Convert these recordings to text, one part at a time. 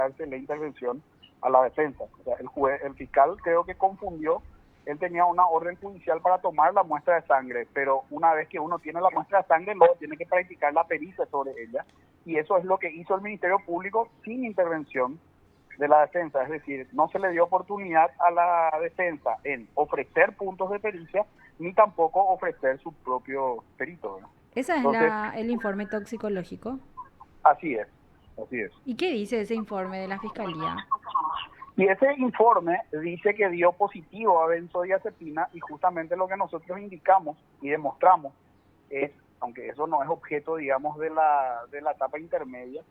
negarse la intervención a la defensa. O sea, el fiscal creo que confundió. Él tenía una orden judicial para tomar la muestra de sangre, pero una vez que uno tiene la muestra de sangre, luego tiene que practicar la pericia sobre ella. Y eso es lo que hizo el Ministerio Público sin intervención de la defensa. Es decir, no se le dio oportunidad a la defensa en ofrecer puntos de pericia, ni tampoco ofrecer su propio perito, ¿verdad? Ese es Entonces, el informe toxicológico. así es, así es. ¿Y qué dice ese informe de la fiscalía? Y ese informe dice que dio positivo a benzodiazepina, y justamente lo que nosotros indicamos y demostramos es, aunque eso no es objeto, digamos, de la etapa intermedia,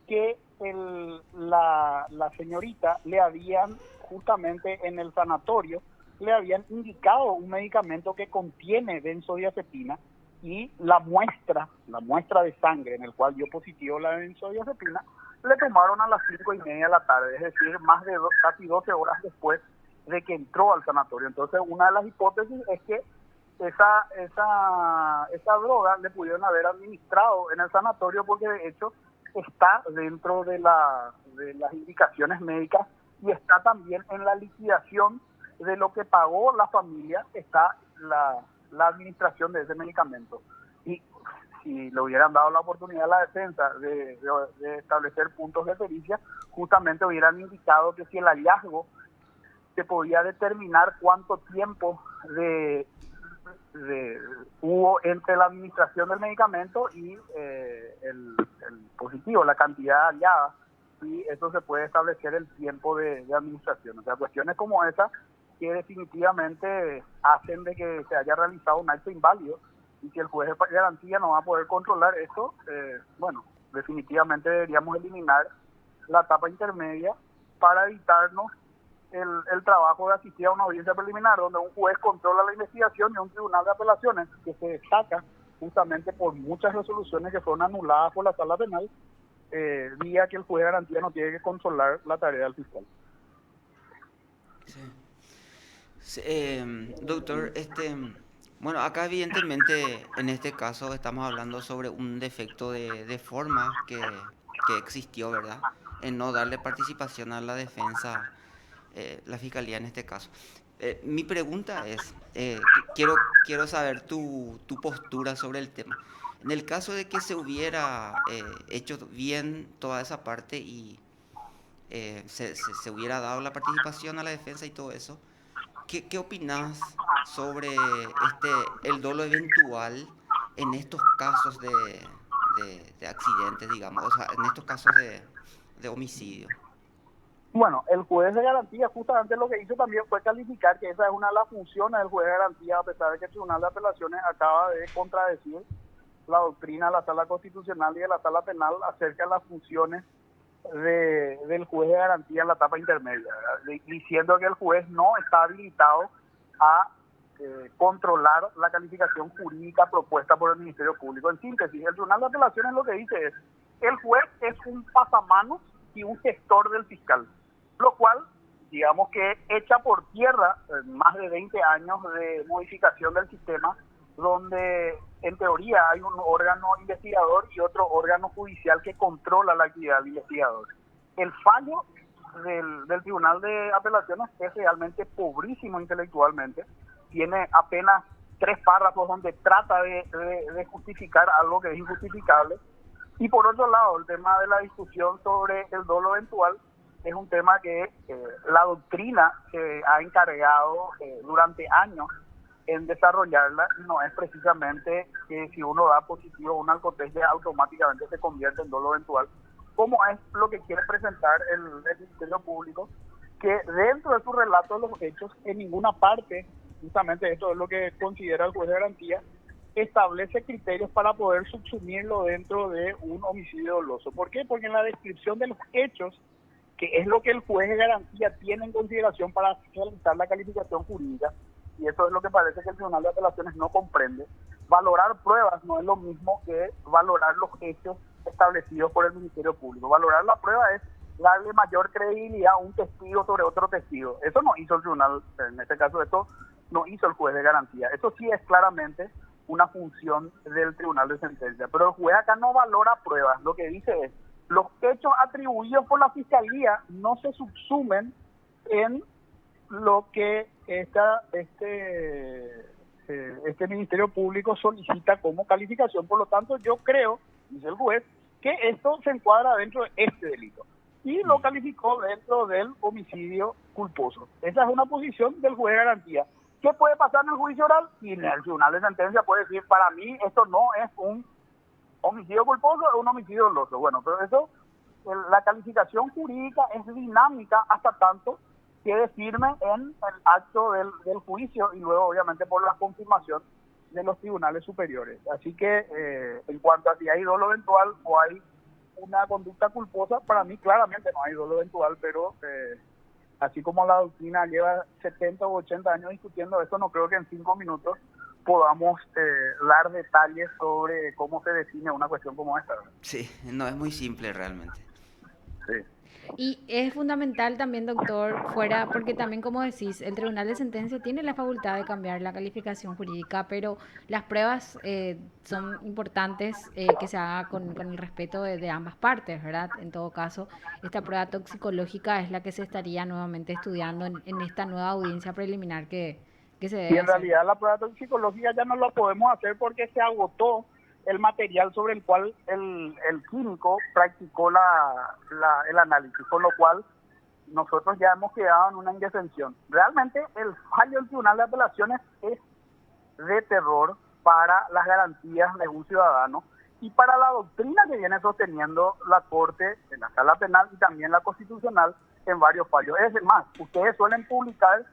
que la señorita le habían, justamente en el sanatorio, le habían indicado un medicamento que contiene benzodiazepina, y la muestra de sangre en el cual dio positivo la benzodiazepina, le tomaron a las 5:30 de la tarde, es decir, más de casi 12 horas después de que entró al sanatorio. Entonces, una de las hipótesis es que esa droga le pudieron haber administrado en el sanatorio, porque de hecho está dentro de las indicaciones médicas, y está también en la liquidación de lo que pagó la familia, está la administración de ese medicamento. Y si le hubieran dado la oportunidad a la defensa de establecer puntos de pericia, justamente hubieran indicado que si el hallazgo se podía determinar cuánto tiempo hubo entre la administración del medicamento y el positivo, la cantidad hallada, y eso se puede establecer el tiempo de administración. O sea, cuestiones como esa que definitivamente hacen de que se haya realizado un acto inválido, y si el juez de garantía no va a poder controlar eso, bueno, definitivamente deberíamos eliminar la etapa intermedia para evitarnos el trabajo de asistir a una audiencia preliminar, donde un juez controla la investigación, y un tribunal de apelaciones que se destaca justamente por muchas resoluciones que fueron anuladas por la sala penal, vía que el juez de garantía no tiene que controlar la tarea del fiscal. Sí. Sí, doctor, bueno, acá evidentemente en este caso estamos hablando sobre un defecto de forma que existió, ¿verdad? En no darle participación a la defensa, la fiscalía en este caso. Mi pregunta es, quiero saber tu postura sobre el tema. En el caso de que se hubiera hecho bien toda esa parte y se hubiera dado la participación a la defensa y todo eso, ¿qué opinás sobre el dolo eventual en estos casos de accidentes, digamos, o sea, en estos casos de homicidio? Bueno, el juez de garantía justamente lo que hizo también fue calificar que esa es una de las funciones del juez de garantía, a pesar de que el Tribunal de Apelaciones acaba de contradecir la doctrina de la Sala Constitucional y de la Sala Penal acerca de las funciones del juez de garantía en la etapa intermedia, diciendo que el juez no está habilitado a controlar la calificación jurídica propuesta por el Ministerio Público. En síntesis, el Tribunal de Apelaciones lo que dice es: el juez es un pasamanos y un gestor del fiscal, lo cual, digamos que echa por tierra más de 20 años de modificación del sistema, donde en teoría hay un órgano investigador y otro órgano judicial que controla la actividad del investigador. El fallo del Tribunal de Apelaciones es realmente pobrísimo intelectualmente, tiene apenas 3 párrafos donde trata de justificar algo que es injustificable. Y por otro lado, el tema de la discusión sobre el dolo eventual es un tema que la doctrina se ha encargado durante años en desarrollarla, y no es precisamente que si uno da positivo a un alcotest automáticamente se convierte en dolo eventual, como es lo que quiere presentar el Ministerio Público, que dentro de su relato de los hechos, en ninguna parte, justamente esto es lo que considera el juez de garantía, establece criterios para poder subsumirlo dentro de un homicidio doloso. ¿Por qué? Porque en la descripción de los hechos, que es lo que el juez de garantía tiene en consideración para realizar la calificación jurídica, y eso es lo que parece que el Tribunal de Apelaciones no comprende, valorar pruebas no es lo mismo que valorar los hechos establecidos por el Ministerio Público. Valorar la prueba es darle mayor credibilidad a un testigo sobre otro testigo. Eso no hizo el tribunal, en este caso esto no hizo el juez de garantía. Eso sí es claramente una función del tribunal de sentencia, pero el juez acá no valora pruebas, lo que dice es: los hechos atribuidos por la Fiscalía no se subsumen en lo que este Ministerio Público solicita como calificación. Por lo tanto, yo creo, dice el juez, que esto se encuadra dentro de este delito y lo calificó dentro del homicidio culposo. Esa es una posición del juez de garantía. ¿Qué puede pasar en el juicio oral? Y en el tribunal de sentencia puede decir, para mí esto no es un homicidio culposo, es un homicidio doloso. Bueno, pero eso, la calificación jurídica es dinámica hasta tanto quede firme en el acto del juicio y luego obviamente por la confirmación de los tribunales superiores. Así que en cuanto a si hay dolo eventual o hay una conducta culposa, para mí claramente no hay dolo eventual, pero así como la doctrina lleva 70 o 80 años discutiendo esto, no creo que en 5 minutos podamos dar detalles sobre cómo se define una cuestión como esta. Sí, no es muy simple realmente. Sí. Y es fundamental también, doctor, porque también, como decís, el Tribunal de Sentencia tiene la facultad de cambiar la calificación jurídica, pero las pruebas son importantes que se haga con el respeto de ambas partes, ¿verdad? En todo caso, esta prueba toxicológica es la que se estaría nuevamente estudiando en esta nueva audiencia preliminar que se debe Y en hacer. realidad la prueba toxicológica ya no la podemos hacer porque se agotó el material sobre el cual el químico practicó el análisis, con lo cual nosotros ya hemos quedado en una indefensión. Realmente el fallo del Tribunal de Apelaciones es de terror para las garantías de un ciudadano y para la doctrina que viene sosteniendo la Corte en la Sala Penal y también la Constitucional en varios fallos. Es más, ustedes suelen publicar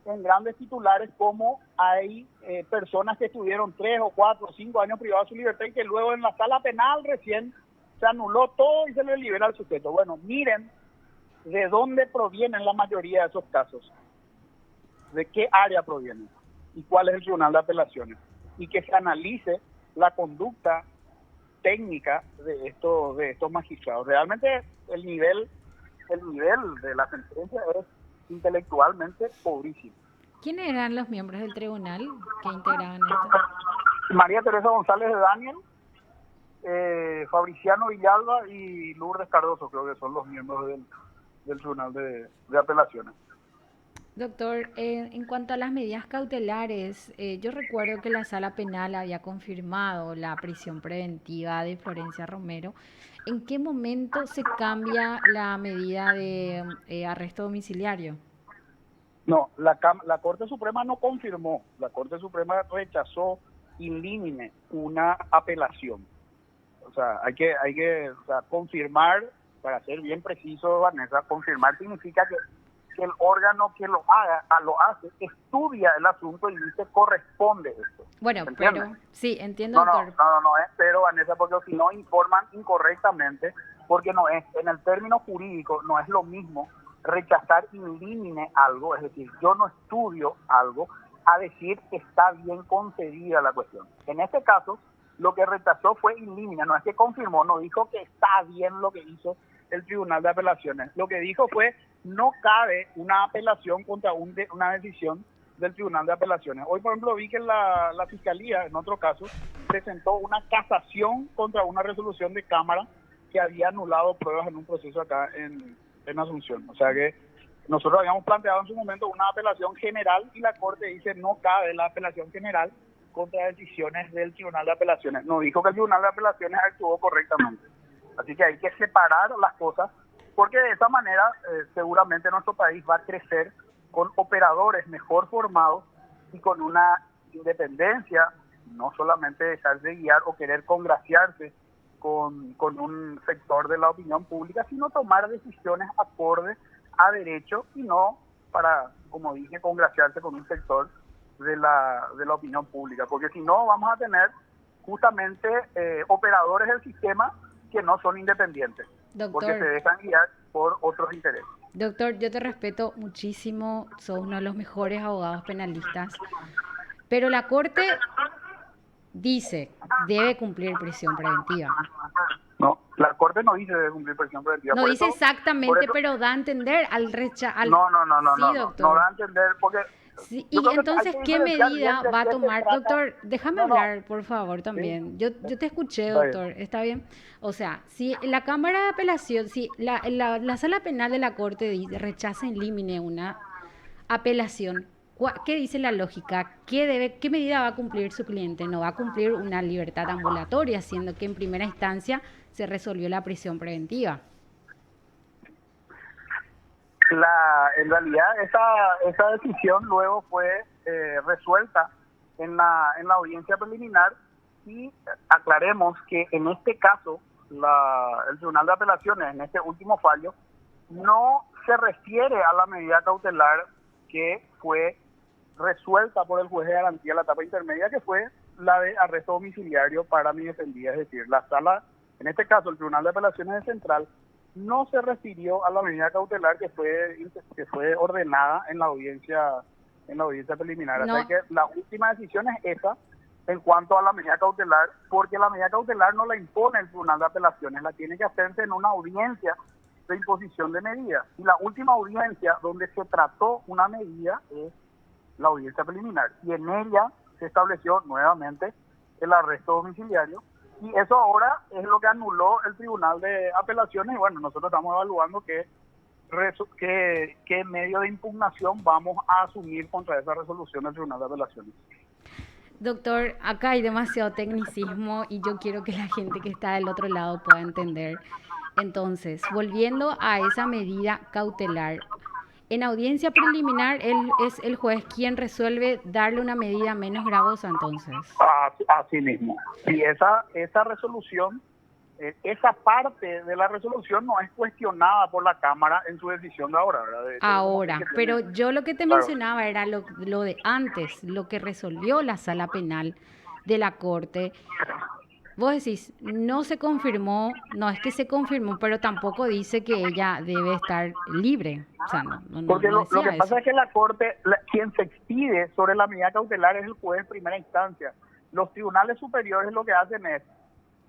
en grandes titulares como hay personas que estuvieron 3 o 4 o 5 años privados de su libertad y que luego en la Sala Penal recién se anuló todo y se le libera al sujeto. Bueno, miren de dónde provienen la mayoría de esos casos, de qué área provienen y cuál es el Tribunal de Apelaciones, y que se analice la conducta técnica de estos magistrados. Realmente el nivel de la sentencia es intelectualmente pobrísimo. ¿Quiénes eran los miembros del tribunal que integraban esto? María Teresa González de Daniel, Fabriciano Villalba y Lourdes Cardoso, creo que son los miembros del Tribunal de Apelaciones. Doctor, en cuanto a las medidas cautelares, yo recuerdo que la Sala Penal había confirmado la prisión preventiva de Florencia Romero. ¿En qué momento se cambia la medida de arresto domiciliario? No, la Corte Suprema no confirmó, la Corte Suprema rechazó in limine una apelación. O sea, hay que confirmar, para ser bien preciso, Vanessa, confirmar significa que el órgano que lo hace, estudia el asunto y dice corresponde esto. Bueno, ¿Entiendes? pero sí, entiendo, doctor. No es pero, Vanessa, porque si no informan incorrectamente, porque no es, en el término jurídico, no es lo mismo rechazar in limine algo, es decir, yo no estudio algo, a decir que está bien concedida la cuestión. En este caso, lo que rechazó fue in limine, no es que confirmó, no dijo que está bien lo que hizo el Tribunal de Apelaciones. Lo que dijo fue, no cabe una apelación contra una decisión del Tribunal de Apelaciones. Hoy, por ejemplo, vi que la Fiscalía, en otro caso, presentó una casación contra una resolución de Cámara que había anulado pruebas en un proceso acá en Asunción. O sea que nosotros habíamos planteado en su momento una apelación general y la Corte dice no cabe la apelación general contra decisiones del Tribunal de Apelaciones. No dijo que el Tribunal de Apelaciones actuó correctamente. Así que hay que separar las cosas, porque de esa manera seguramente nuestro país va a crecer con operadores mejor formados y con una independencia, no solamente dejarse de guiar o querer congraciarse con un sector de la opinión pública, sino tomar decisiones acordes a derecho y no para, como dije, congraciarse con un sector de la opinión pública, porque si no vamos a tener justamente operadores del sistema que no son independientes, Doctor, porque se dejan guiar por otros intereses. Doctor, yo te respeto muchísimo, sos uno de los mejores abogados penalistas, pero la Corte dice, debe cumplir prisión preventiva. No, la Corte no dice debe cumplir prisión preventiva. No por dice eso, exactamente, pero da a entender al rechazar. No, Sí, doctor. no da a entender, porque Sí, Yo y creo que hay entonces, que ¿qué diferenciar bien medida de va a qué se tomar? trata. Doctor, déjame No, no, hablar, por favor, sí, también. Yo te escuché, está bien. doctor, ¿está bien? O sea, si la Cámara de Apelación, si la Sala Penal de la Corte rechaza en límite una apelación, ¿qué dice la lógica? ¿Qué medida va a cumplir su cliente? No va a cumplir una libertad ambulatoria, siendo que en primera instancia se resolvió la prisión preventiva. En realidad esa decisión luego fue resuelta en la audiencia preliminar y aclaremos que en este caso el Tribunal de Apelaciones en este último fallo no se refiere a la medida cautelar que fue resuelta por el juez de garantía la etapa intermedia, que fue la de arresto domiciliario para mi defendida, es decir, la sala, en este caso el Tribunal de Apelaciones de Central, no se refirió a la medida cautelar que fue ordenada en la audiencia preliminar. No, Así que la última decisión es esa en cuanto a la medida cautelar, porque la medida cautelar no la impone el Tribunal de Apelaciones, la tiene que hacerse en una audiencia de imposición de medidas. Y la última audiencia donde se trató una medida es la audiencia preliminar. Y en ella se estableció nuevamente el arresto domiciliario. Y eso ahora es lo que anuló el Tribunal de Apelaciones. Y bueno, nosotros estamos evaluando qué medio de impugnación vamos a asumir contra esa resolución del Tribunal de Apelaciones. doctor, acá hay demasiado tecnicismo y yo quiero que la gente que está del otro lado pueda entender. Entonces, volviendo a esa medida cautelar, en audiencia preliminar es el juez quien resuelve darle una medida menos gravosa, entonces. Así mismo. Y esa resolución, esa parte de la resolución no es cuestionada por la Cámara en su decisión de ahora, ¿verdad? De hecho, Ahora, pero yo lo que te claro. mencionaba era lo de antes, lo que resolvió la sala penal de la Corte. Vos decís, no se confirmó, no es que se confirmó, pero tampoco dice que ella debe estar libre. O sea, Porque no lo que decía pasa eso. es que la Corte, quien se expide sobre la medida cautelar es el juez de primera instancia. Los tribunales superiores lo que hacen es,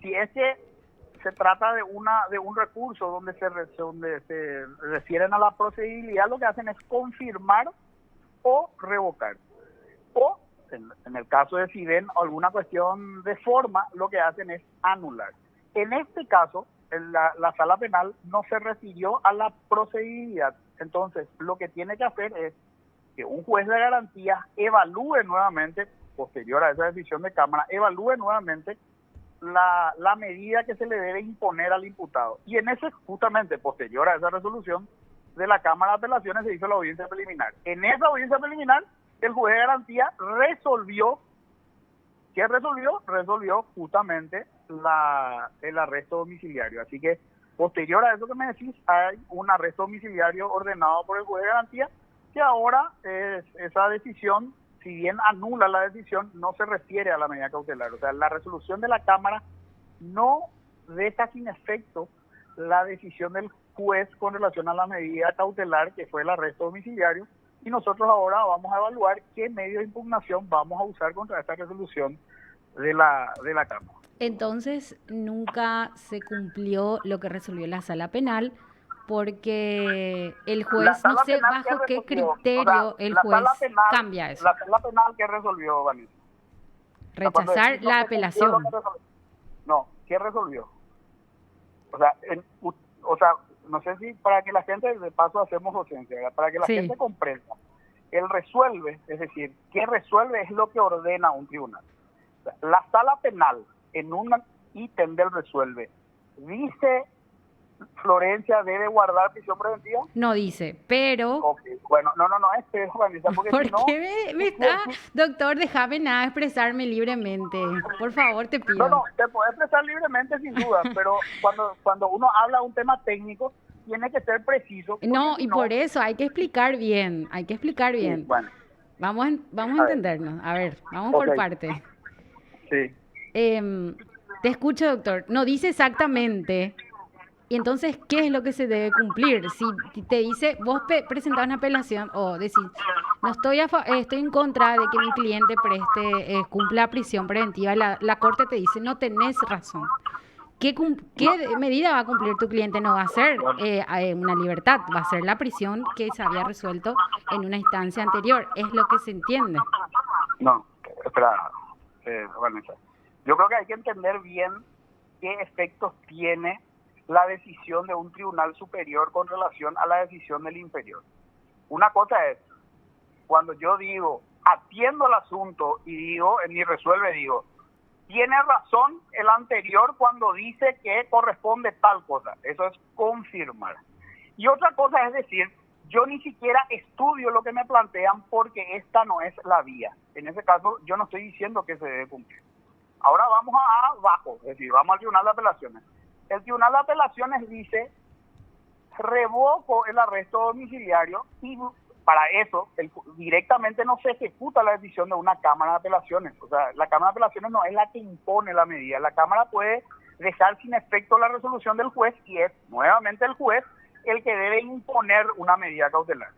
si es que se trata de un recurso donde se refieren a la procedibilidad, lo que hacen es confirmar o revocar. O, en el caso de si ven alguna cuestión de forma, lo que hacen es anular. En este caso, la sala penal no se refirió a la procedibilidad. Entonces, lo que tiene que hacer es que un juez de garantía evalúe nuevamente, posterior a esa decisión de Cámara, evalúe nuevamente la medida que se le debe imponer al imputado. Y en ese, justamente, posterior a esa resolución de la Cámara de Apelaciones, se hizo la audiencia preliminar. En esa audiencia preliminar, el juez de garantía resolvió, ¿qué resolvió? Resolvió justamente el arresto domiciliario. Así que, posterior a eso que me decís, hay un arresto domiciliario ordenado por el juez de garantía, que ahora esa decisión, si bien anula la decisión, no se refiere a la medida cautelar. O sea, la resolución de la Cámara no deja sin efecto la decisión del juez con relación a la medida cautelar, que fue el arresto domiciliario, y nosotros ahora vamos a evaluar qué medio de impugnación vamos a usar contra esta resolución de la Cámara. Entonces, nunca se cumplió lo que resolvió la sala penal, porque el juez, no sé bajo qué criterio el juez cambia eso. La sala penal que resolvió, Vanessa. Rechazar la apelación. No, ¿qué resolvió? O sea, no sé si para que la gente, de paso hacemos docencia, ¿verdad? Para que la gente comprenda. El resuelve, es decir, ¿qué resuelve? Es lo que ordena un tribunal. O sea, la sala penal, en un ítem del resuelve, dice Florencia debe guardar prisión preventiva. No dice, pero... Okay. Bueno, no, es eso, Vanessa, porque ¿Por si no... qué me está? Doctor, déjame nada expresarme libremente. Por favor, te pido. No, te puedes expresar libremente sin duda, pero cuando uno habla de un tema técnico, tiene que ser preciso. No, y por eso hay que explicar bien, Sí, bueno. Vamos a entendernos. A ver, vamos por parte. Sí. Te escucho, doctor. No dice exactamente. Y entonces, ¿qué es lo que se debe cumplir? Si te dice, vos presentás una apelación o decís, no estoy en contra de que mi cliente cumpla prisión preventiva, la Corte te dice, no tenés razón. ¿Qué medida va a cumplir tu cliente? No va a ser una libertad, va a ser la prisión que se había resuelto en una instancia anterior. Es lo que se entiende. No, espera, Vanessa. Yo creo que hay que entender bien qué efectos tiene la decisión de un tribunal superior con relación a la decisión del inferior. Una cosa es, cuando yo digo, atiendo el asunto y digo, ni resuelve, digo, tiene razón el anterior cuando dice que corresponde tal cosa. Eso es confirmar. Y otra cosa es decir, yo ni siquiera estudio lo que me plantean porque esta no es la vía. En ese caso, yo no estoy diciendo que se debe cumplir. Ahora vamos abajo, es decir, vamos al Tribunal de Apelaciones. El Tribunal de Apelaciones dice, revoco el arresto domiciliario y para eso directamente no se ejecuta la decisión de una Cámara de Apelaciones. O sea, la Cámara de Apelaciones no es la que impone la medida. La Cámara puede dejar sin efecto la resolución del juez y es nuevamente el juez el que debe imponer una medida cautelar.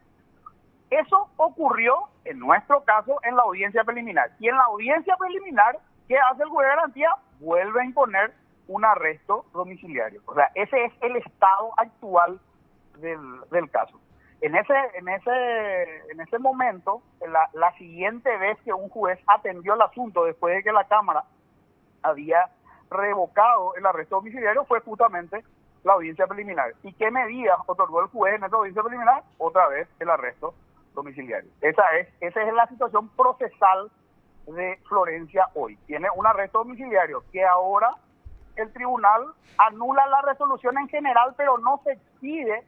Eso ocurrió, en nuestro caso, en la audiencia preliminar. Y en la audiencia preliminar, ¿qué hace el juez de garantía? Vuelve a imponer un arresto domiciliario. O sea, ese es el estado actual del caso. En ese momento, la siguiente vez que un juez atendió el asunto después de que la Cámara había revocado el arresto domiciliario fue justamente la audiencia preliminar. ¿Y qué medidas otorgó el juez en esa audiencia preliminar? Otra vez el arresto domiciliario. Esa es la situación procesal de Florencia hoy. Tiene un arresto domiciliario que ahora el tribunal anula la resolución en general, pero no se expide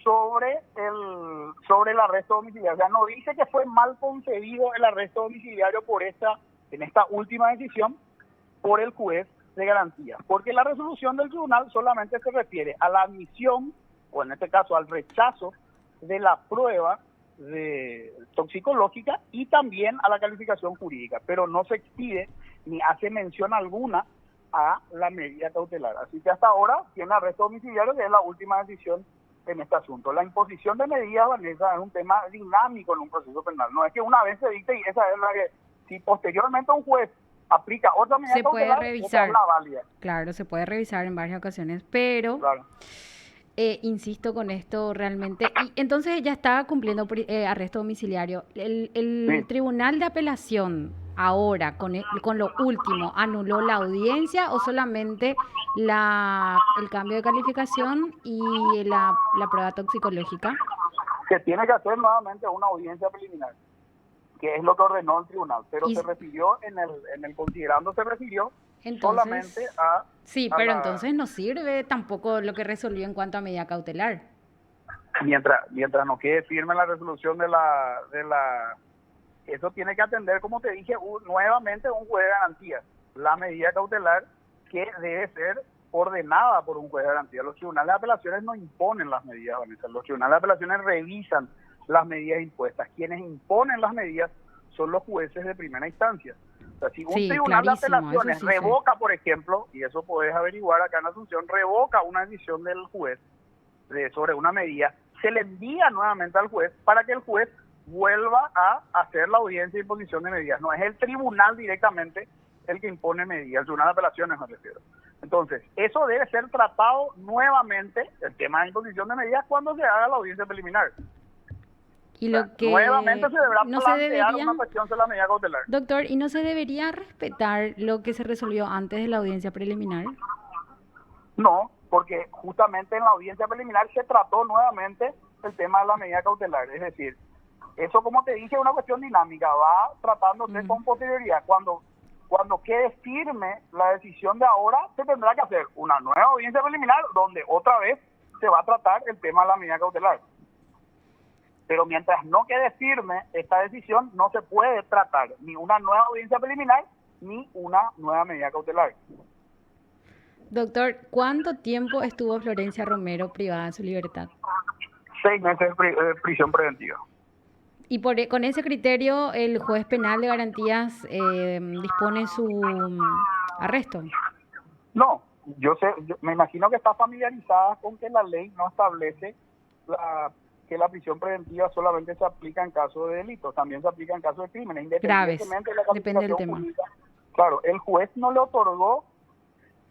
sobre el arresto domiciliario. O sea, no dice que fue mal concedido el arresto domiciliario en esta última decisión por el juez de garantía, porque la resolución del tribunal solamente se refiere a la admisión, o en este caso al rechazo de la prueba toxicológica y también a la calificación jurídica, pero no se expide ni hace mención alguna a la medida cautelar. Así que hasta ahora tiene arresto domiciliario, que es la última decisión en este asunto. La imposición de medidas, Vanessa, es un tema dinámico en un proceso penal. No es que una vez se dicte y esa es la que, si posteriormente un juez aplica otra medida cautelar, se puede revisar. Es la válida. Claro, se puede revisar en varias ocasiones, pero claro. Insisto con esto realmente. Y entonces ya estaba cumpliendo arresto domiciliario. El Tribunal de Apelación ahora, con lo último, ¿anuló la audiencia o solamente el cambio de calificación y la prueba toxicológica? Se tiene que hacer nuevamente una audiencia preliminar, que es lo que ordenó el tribunal, pero se refirió en el considerando se refirió entonces, solamente a... Sí, pero entonces no sirve tampoco lo que resolvió en cuanto a medida cautelar. Mientras no quede firme la resolución de la eso tiene que atender, como te dije, nuevamente un juez de garantía. La medida cautelar que debe ser ordenada por un juez de garantía. Los tribunales de apelaciones no imponen las medidas, Vanessa. Los tribunales de apelaciones revisan las medidas impuestas. Quienes imponen las medidas son los jueces de primera instancia. O sea, si un tribunal de apelaciones revoca, por ejemplo, y eso podés averiguar acá en Asunción, revoca una decisión del juez sobre una medida, se le envía nuevamente al juez para que el juez vuelva a hacer la audiencia de imposición de medidas. No es el tribunal directamente el que impone medidas, el tribunal de apelaciones me refiero. Entonces, eso debe ser tratado nuevamente, el tema de imposición de medidas, cuando se haga la audiencia preliminar. Y lo que nuevamente se deberá no plantear una cuestión sobre la medida cautelar. Doctor, ¿y no se debería respetar lo que se resolvió antes de la audiencia preliminar? No, porque justamente en la audiencia preliminar se trató nuevamente el tema de la medida cautelar. Es decir, eso, como te dije, es una cuestión dinámica, va tratándose con posterioridad. Cuando quede firme la decisión de ahora, se tendrá que hacer una nueva audiencia preliminar donde otra vez se va a tratar el tema de la medida cautelar. Pero mientras no quede firme esta decisión, no se puede tratar ni una nueva audiencia preliminar ni una nueva medida cautelar. Doctor, ¿cuánto tiempo estuvo Florencia Romero privada de su libertad? 6 meses de prisión preventiva. Y con ese criterio, ¿el juez penal de garantías dispone su arresto? No, yo me imagino que está familiarizada con que la ley no establece que la prisión preventiva solamente se aplica en caso de delitos, también se aplica en caso de crímenes, graves, independientemente de la depende del tema. Pública. Claro, el juez no le otorgó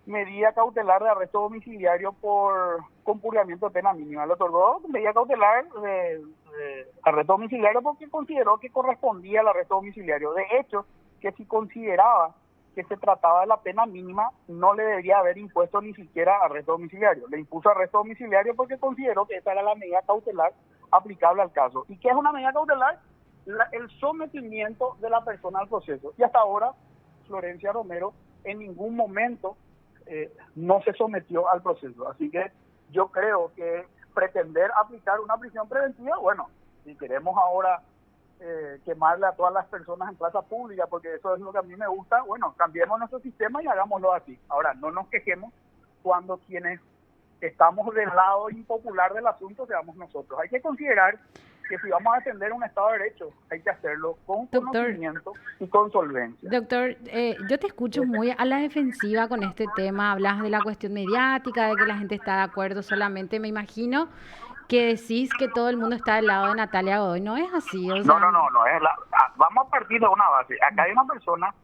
medida cautelar de arresto domiciliario por compurgamiento de pena mínima. Le otorgó medida cautelar de arresto domiciliario porque consideró que correspondía al arresto domiciliario. De hecho, que si consideraba que se trataba de la pena mínima, no le debería haber impuesto ni siquiera arresto domiciliario. Le impuso arresto domiciliario porque consideró que esa era la medida cautelar aplicable al caso. ¿Y qué es una medida cautelar? El sometimiento de la persona al proceso. Y hasta ahora, Florencia Romero en ningún momento no se sometió al proceso. Así que yo creo que pretender aplicar una prisión preventiva, bueno, si queremos ahora quemarle a todas las personas en plaza pública, porque eso es lo que a mí me gusta, bueno, cambiemos nuestro sistema y hagámoslo así. Ahora, no nos quejemos cuando quienes estamos del lado impopular del asunto seamos nosotros. Hay que considerar que si vamos a defender un Estado de Derecho, hay que hacerlo con conocimiento y con solvencia. Doctor, yo te escucho muy a la defensiva con este tema, hablas de la cuestión mediática, de que la gente está de acuerdo solamente, me imagino que decís que todo el mundo está del lado de Natalia Godoy, no es así, o sea... No, vamos a partir de una base. Acá hay una persona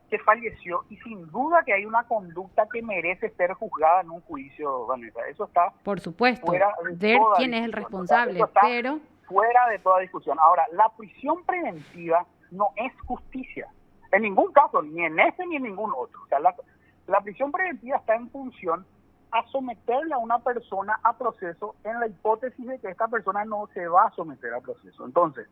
que falleció y sin duda que hay una conducta que merece ser juzgada en un juicio, Vanessa. Eso está por supuesto, fuera de ver toda quién es el discusión. responsable, Eso está pero... fuera de toda discusión. Ahora, la prisión preventiva no es justicia. En ningún caso, ni en este ni en ningún otro. O sea, la prisión preventiva está en función a someterle a una persona a proceso en la hipótesis de que esta persona no se va a someter a proceso. Entonces,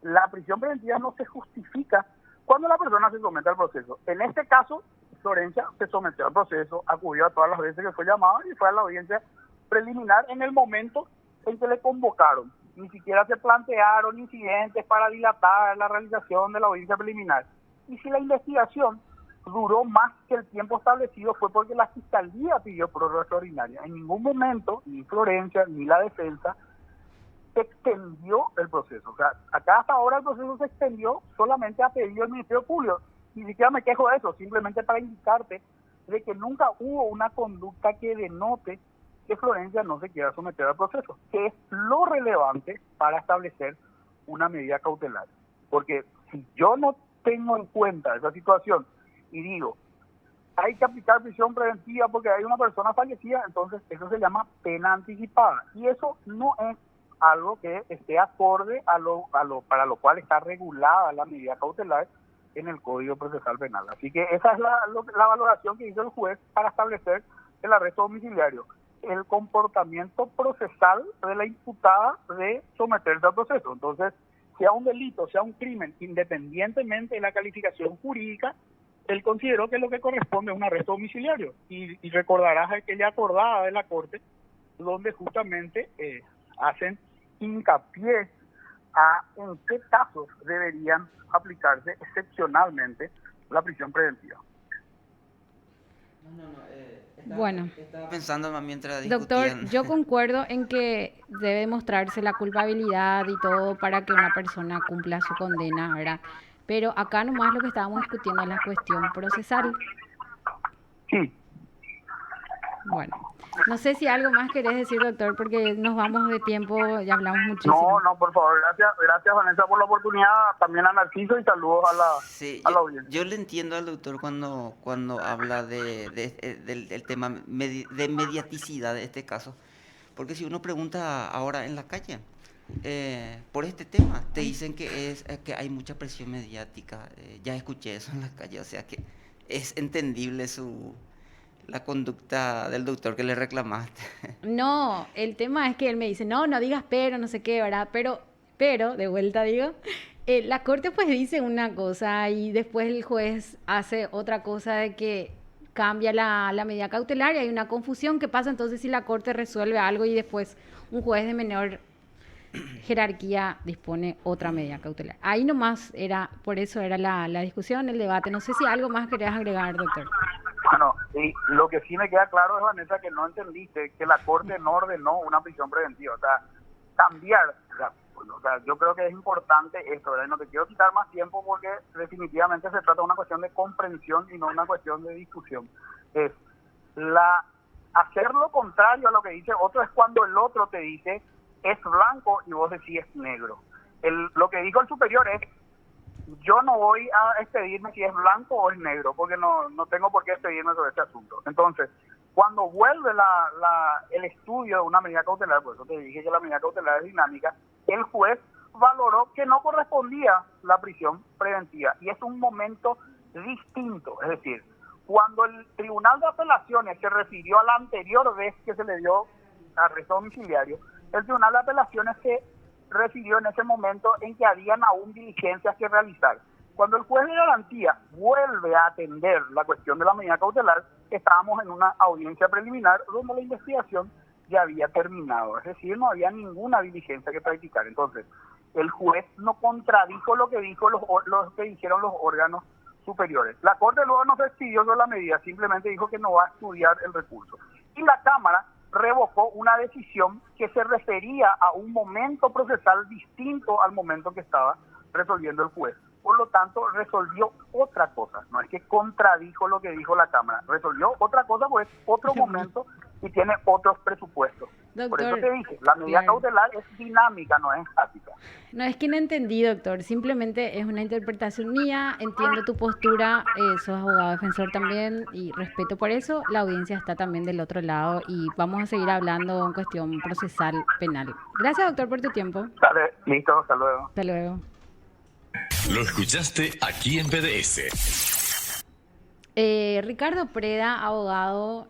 la prisión preventiva no se justifica cuando la persona se somete al proceso. En este caso, Florencia se sometió al proceso, acudió a todas las veces que fue llamada y fue a la audiencia preliminar en el momento en que le convocaron. Ni siquiera se plantearon incidentes para dilatar la realización de la audiencia preliminar. Y si la investigación duró más que el tiempo establecido fue porque la Fiscalía pidió prórroga extraordinaria. En ningún momento, ni Florencia, ni la defensa, se extendió el proceso. O sea, acá hasta ahora el proceso se extendió solamente a pedido del Ministerio Público. Ni siquiera me quejo de eso, simplemente para indicarte de que nunca hubo una conducta que denote que Florencia no se quiera someter al proceso, que es lo relevante para establecer una medida cautelar. Porque si yo no tengo en cuenta esa situación y digo, hay que aplicar prisión preventiva porque hay una persona fallecida, entonces eso se llama pena anticipada. Y eso no es algo que esté acorde para lo cual está regulada la medida cautelar en el Código Procesal Penal. Así que esa es la valoración que hizo el juez para establecer el arresto domiciliario. El comportamiento procesal de la imputada de someterse al proceso. Entonces, sea un delito, sea un crimen, independientemente de la calificación jurídica, él consideró que lo que corresponde es un arresto domiciliario. Y recordarás aquella acordada de la Corte, donde justamente hacen hincapié a en qué casos deberían aplicarse excepcionalmente la prisión preventiva. Bueno, Estaba pensando mientras doctor, discutían. yo concuerdo en que debe mostrarse la culpabilidad y todo para que una persona cumpla su condena, ¿verdad? Pero acá nomás lo que estábamos discutiendo es la cuestión procesal. Sí. Bueno, no sé si algo más querés decir, doctor, porque nos vamos de tiempo, ya hablamos muchísimo. No, por favor, gracias Vanessa por la oportunidad, también a Narciso y saludos Sí, a la audiencia. yo le entiendo al doctor cuando habla del tema de mediaticidad de este caso, porque si uno pregunta ahora en la calle por este tema, te dicen que hay mucha presión mediática, ya escuché eso en la calle, o sea que es entendible la conducta del doctor que le reclamaste. No, el tema es que él me dice, no digas pero, no sé qué, ¿verdad? Pero, de vuelta digo, la corte pues dice una cosa y después el juez hace otra cosa de que cambia la medida cautelar y hay una confusión que pasa entonces si la corte resuelve algo y después un juez de menor jerarquía dispone otra medida cautelar. Ahí nomás por eso era la discusión, el debate. No sé si algo más querías agregar, doctor. Bueno, y lo que sí me queda claro es, Vanessa, que no entendiste que la Corte no ordenó una prisión preventiva. O sea, cambiar, o sea, yo creo que es importante esto, ¿verdad? Y no te quiero quitar más tiempo porque definitivamente se trata de una cuestión de comprensión y no una cuestión de discusión. Es hacer lo contrario a lo que dice otro es cuando el otro te dice es blanco y vos decís es negro. Lo que dijo el superior es yo no voy a expedirme si es blanco o es negro, porque no tengo por qué expedirme sobre este asunto. Entonces, cuando vuelve el estudio de una medida cautelar, por eso te dije que la medida cautelar es dinámica, el juez valoró que no correspondía la prisión preventiva, y es un momento distinto. Es decir, cuando el Tribunal de Apelaciones se refirió a la anterior vez que se le dio arresto domiciliario, el Tribunal de Apelaciones se refirió en ese momento en que habían aún diligencias que realizar. Cuando el juez de garantía vuelve a atender la cuestión de la medida cautelar, estábamos en una audiencia preliminar donde la investigación ya había terminado, es decir, no había ninguna diligencia que practicar. Entonces, el juez no contradijo lo que dijo los que dijeron los órganos superiores. La Corte luego no se expidió sobre la medida, simplemente dijo que no va a estudiar el recurso. Y la Cámara revocó una decisión que se refería a un momento procesal distinto al momento que estaba resolviendo el juez. Por lo tanto, resolvió otra cosa. No es que contradijo lo que dijo la Cámara. Resolvió otra cosa, pues otro momento y tiene otros presupuestos. Doctor, por eso te dije, la medida claro, cautelar es dinámica, no es estática. No es que no entendí, doctor, simplemente es una interpretación mía, entiendo tu postura, sos abogado defensor también y respeto por eso, la audiencia está también del otro lado y vamos a seguir hablando en cuestión procesal penal. Gracias, doctor, por tu tiempo. Dale, listo, hasta luego. Hasta luego. Lo escuchaste aquí en PDS. Ricardo Preda, abogado,